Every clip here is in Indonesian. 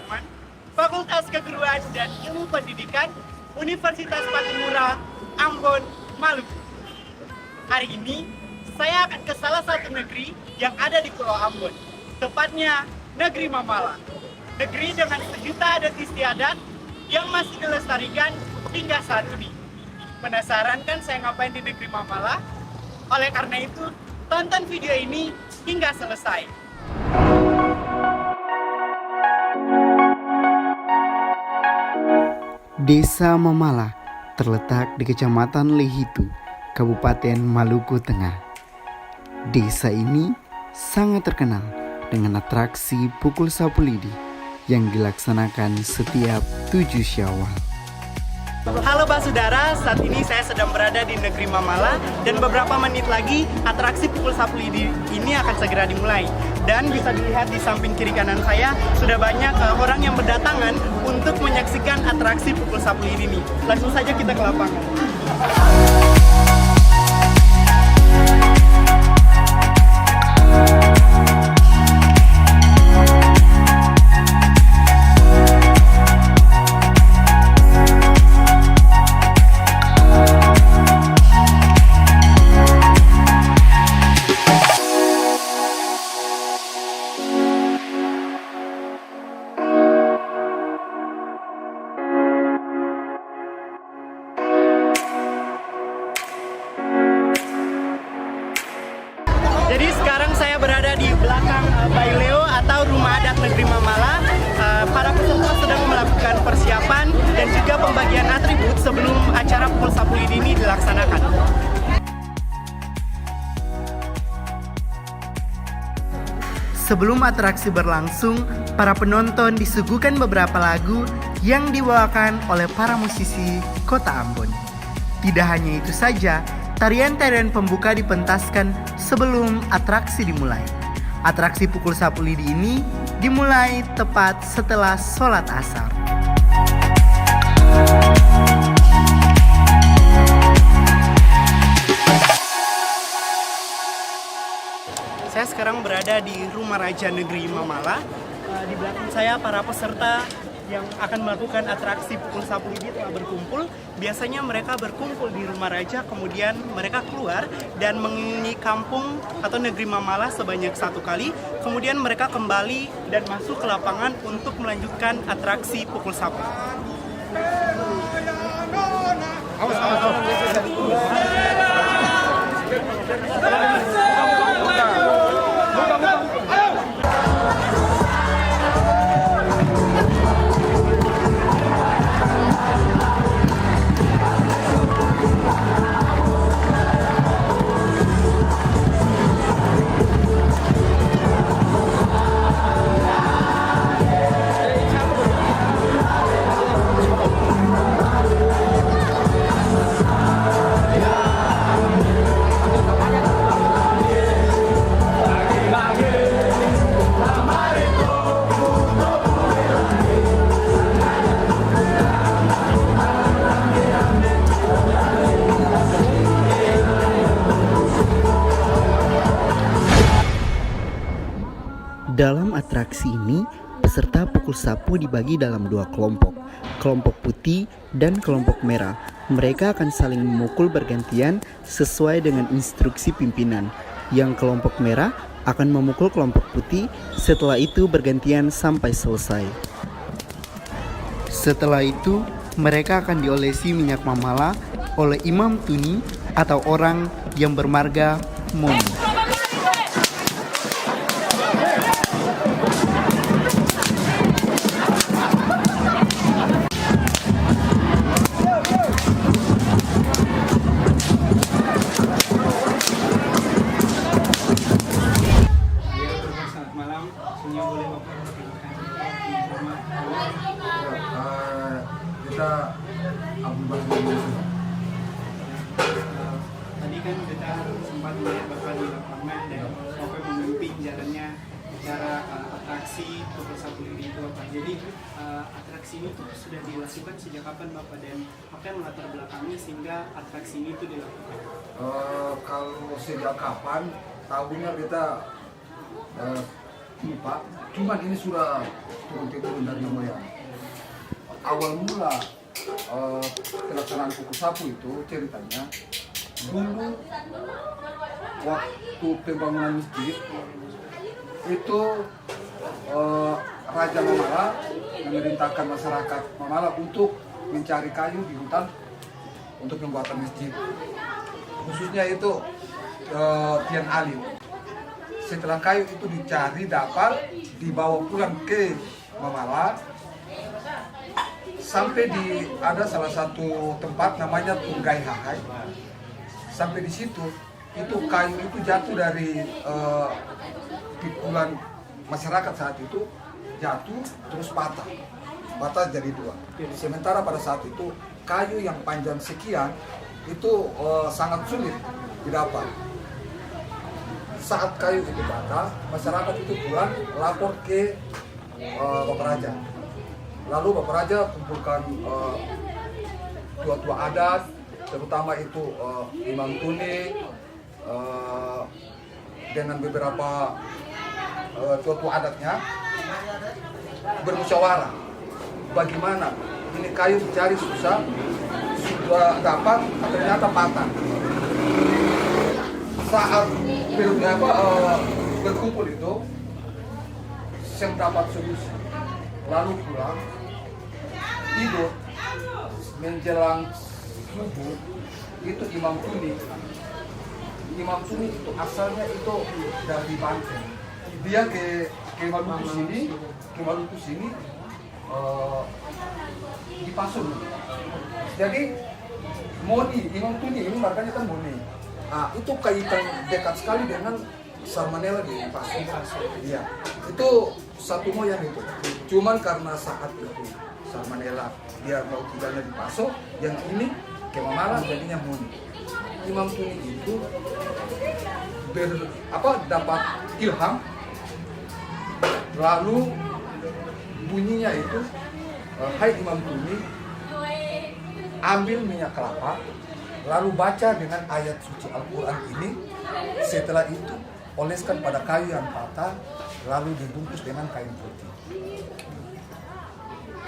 Sudirman, Fakultas Keguruan dan Ilmu Pendidikan, Universitas Patimura, Ambon, Maluku. Hari ini, saya akan ke salah satu negeri yang ada di Pulau Ambon, tepatnya negeri Mamala. Negeri dengan sejuta adat istiadat yang masih dilestarikan hingga saat ini. Penasaran kan saya ngapain di negeri Mamala? Oleh karena itu, tonton video ini hingga selesai. Desa Mamala terletak di Kecamatan Lehitu, Kabupaten Maluku Tengah. Desa ini sangat terkenal dengan atraksi pukul sapu lidi yang dilaksanakan setiap 7 Syawal. Halo Pak Saudara, saat ini saya sedang berada di negeri Mamala dan beberapa menit lagi atraksi pukul sapu lidi ini akan segera dimulai. Dan bisa dilihat di samping kiri kanan saya sudah banyak orang yang berdatangan untuk menyaksikan atraksi pukul sapu lidi ini. Langsung saja kita ke lapangan. Jadi sekarang saya berada di belakang Baileo atau Rumah Adat Negeri Mamala. Para peserta sedang melakukan persiapan dan juga pembagian atribut sebelum acara pukul sapu lidi ini dilaksanakan. Sebelum atraksi berlangsung, para penonton disuguhkan beberapa lagu yang dibawakan oleh para musisi Kota Ambon. Tidak hanya itu saja, tarian-tarian pembuka dipentaskan sebelum atraksi dimulai. Atraksi pukul sapu lidi ini dimulai tepat setelah sholat asar. Saya sekarang berada di Rumah Raja Negeri Mamala. Di belakang saya para peserta yang akan melakukan atraksi pukul sapu lidi telah berkumpul. Biasanya mereka berkumpul di rumah raja, kemudian mereka keluar dan mengelilingi kampung atau negeri Mamala sebanyak 1 kali. Kemudian mereka kembali dan masuk ke lapangan untuk melanjutkan atraksi pukul sapu. Dalam atraksi ini, peserta pukul sapu dibagi dalam 2 kelompok, kelompok putih dan kelompok merah. Mereka akan saling memukul bergantian sesuai dengan instruksi pimpinan. Yang kelompok merah akan memukul kelompok putih, setelah itu bergantian sampai selesai. Setelah itu, mereka akan diolesi minyak mamala oleh Imam Tuni atau orang yang bermarga Moni. Kita Tadi kan kita sempat melihat Bapak di lapangan dan Bapak memimpin jalannya acara atraksi pukul sapu lidi itu Bapak. Jadi atraksi ini tuh sudah dilakukan sejak kapan Bapak dan apa yang melatar belakangnya sehingga atraksi ini tuh dilakukan? Kalau sejak kapan, tahunnya kita lupa. Cuman ini sudah turun-temurun dari moyang. Awal mula pelaksanaan pukul sapu itu ceritanya dulu waktu pembangunan masjid itu Raja Mamala memerintahkan masyarakat Mamala untuk mencari kayu di hutan untuk pembuatan masjid. Khususnya itu Tian Alim. Setelah kayu itu dicari dapat dibawa pulang ke Mamala sampai di ada salah satu tempat namanya Tunggai Hahai. Sampai di situ itu kayu itu jatuh dari pikulan masyarakat saat itu, jatuh terus patah jadi dua. Sementara pada saat itu kayu yang panjang sekian itu sangat sulit didapat. Saat kayu itu patah, masyarakat itu pulang lapor ke Bapak Raja. Lalu Bapak Raja kumpulkan tua-tua adat, terutama itu Imam Tuni dengan beberapa tua-tua adatnya bermusyawarah. Bagaimana ini kayu dicari susah, sudah dapat ternyata patah. Saat berkumpul itu, saya dapat solusi. Lalu pulang, tidur, menjelang subuh, itu Imam Tuni. Imam Tuni itu asalnya itu dari Banten. Dia ke Maluku sini, di Pasun. Jadi Moni, Imam Tuni ini makanya kan Moni. Nah, itu kaitan dekat sekali dengan Salmonella di Pasun. Iya, itu satu moyang itu. Cuman karena saat itu Salmonella dia mau tinggalnya di Paso, yang ini ke Mamala jadinya Moni. Imam Tuni itu dapat ilham, lalu bunyinya itu, hai Imam Tuni, ambil minyak kelapa, lalu baca dengan ayat suci Al-Quran ini. Setelah itu oleskan pada kayu yang patah, lalu dibungkus dengan kain putih.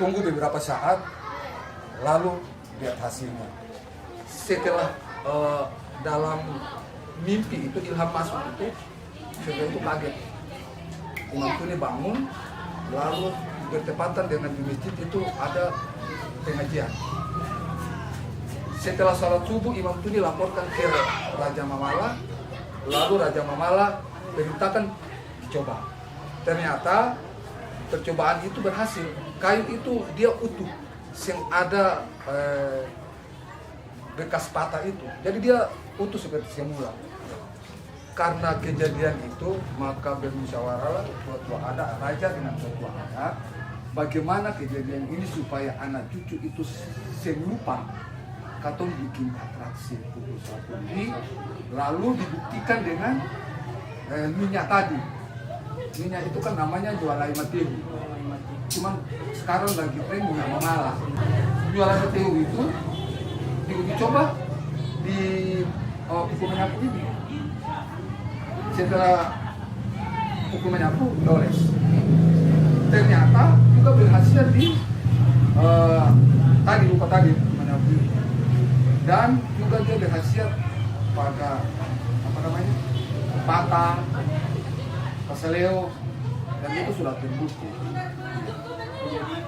Tunggu beberapa saat, lalu lihat hasilnya. Setelah dalam mimpi itu ilham masuk itu, setelah itu kaget. Imam Tuni bangun, lalu bertepatan dengan di masjid itu ada pengajian. Setelah salat subuh, Imam Tuni laporkan ke Raja Mamala, lalu Raja Mamala perintahkan dicoba. Ternyata percobaan itu berhasil. Kayu itu dia utuh, yang ada bekas patah itu. Jadi dia utuh seperti semula. Karena kejadian itu, maka bermusyawarahlah tua-tua adat, raja dengan tua-tua adat, bagaimana kejadian ini supaya anak cucu itu selupa. Katong bikin atraksi pukul sapu ini, lalu dibuktikan dengan minyak tadi. Minyak itu kan namanya jualai mateu. Cuman sekarang lagi tren minyak Mamala. Jualai mateu itu diuji coba di pukul menyapu ini. Setelah pukul menyapu, doles. Ternyata juga berhasil di luka tadi menyapu ini. Dan juga dia berhasil pada patah, keseleo, dan itu sudah terbukti. Jadi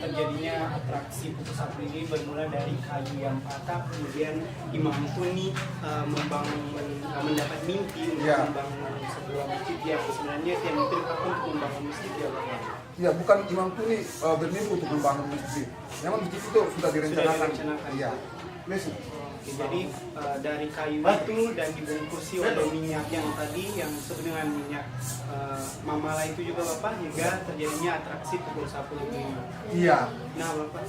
terjadinya atraksi pukul sapu ini bermula dari kayu yang patah, kemudian Imam Tuni mendapat mimpi untuk membangun sebuah masjid yang sebenarnya yang diperintahkan untuk membangun masjid ya Pak. Ya, bukan Imam Tuni bermimpi untuk membangun masjid. Memang masjid itu sudah direncanakan. Iya. Oke, jadi dari kayu itu dan dibungkusi oleh minyak yang tadi yang disebut dengan minyak Mamala itu juga Bapak, hingga terjadinya atraksi pukul sapu itu. Iya. Nah Bapak,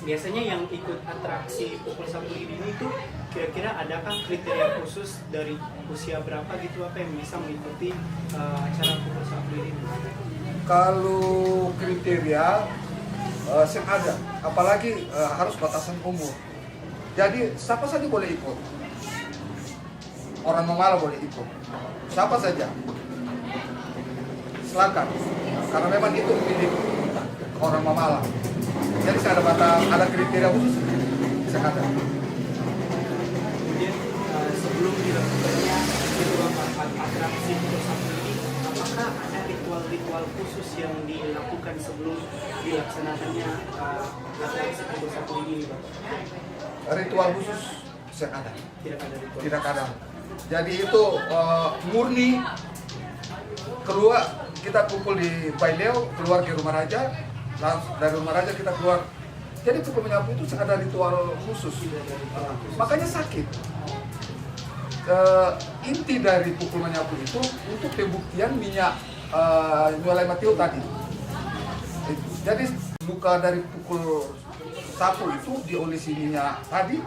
biasanya yang ikut atraksi pukul sapu ini itu kira-kira adakah kriteria khusus dari usia berapa gitu apa yang bisa mengikuti acara pukul sapu ini? Kalau kriteria ada, apalagi harus batasan umur. Jadi siapa saja boleh ikut. Orang Mamala boleh ikut. Siapa saja. Selatan. Karena memang itu milik orang Mamala. Jadi ada kriteria khusus saya ada. Kemudian sebelum dilakukannya atraksi Pulau Sapu ini, apakah ada ritual-ritual khusus yang dilakukan sebelum dilaksanakannya atraksi Pulau Sapu ini, Bapak? Ritual khusus saya ada. Tidak ada ritual. Tidak ada. Jadi itu murni keluar, kita kumpul di Baileo, keluar ke rumah raja, langsung dari rumah raja kita keluar. Jadi pukul menyapu itu ada ritual khusus. Makanya sakit. Inti dari pukul menyapu itu untuk pembuktian minyak nyualai Mateo tadi. Jadi luka dari pukul sapu itu diolesi minyak tadi.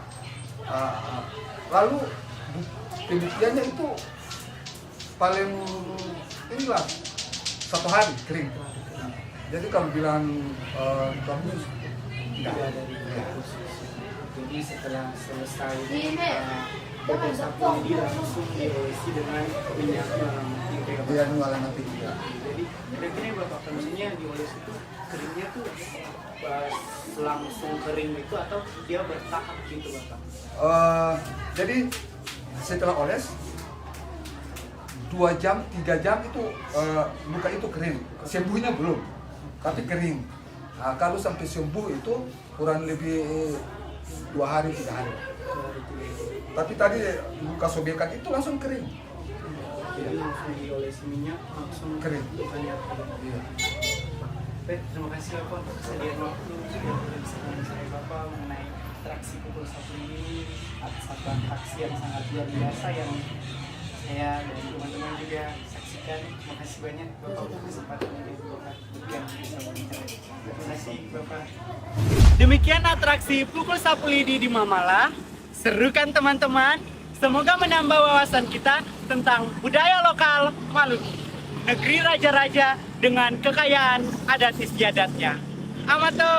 Lalu pembuktiannya itu paling inilah 1 hari kering. Jadi kalau bilang kamu Tidak ada ritual khusus. Jadi setelah selesai Pulau Sapu ini langsung diolesi dengan minyak dia nyualai Mateo. Jadi kira-kira Bapak, maksudnya diolesi itu keringnya tuh langsung kering itu atau dia bertahap gitu Bapak? Jadi setelah oles 2 jam, 3 jam itu luka itu kering. Sembuhnya belum, tapi kering. Kalau sampai sembuh itu kurang lebih 2 hari, 3 hari. Tapi tadi luka sobekan itu langsung kering. Jadi langsung diolesi minyak, langsung Kering. lukanya kering. Iya. Baik, terima kasih Bapak untuk kesediaan waktu sudah berbisaan saya Bapak mengenai atraksi Pukul Sapu ini. Satu atraksi yang sangat luar biasa yang saya dan teman-teman juga saksikan. Terima kasih banyak Bapak untuk kesempatan yang diberikan bisa berbicara. Terima kasih Bapak. Demikian atraksi Pukul Sapu Lidi di Mamala. Seru kan teman-teman? Semoga menambah wawasan kita tentang budaya lokal Maluku, negeri raja-raja dengan kekayaan adat istiadatnya. Amato!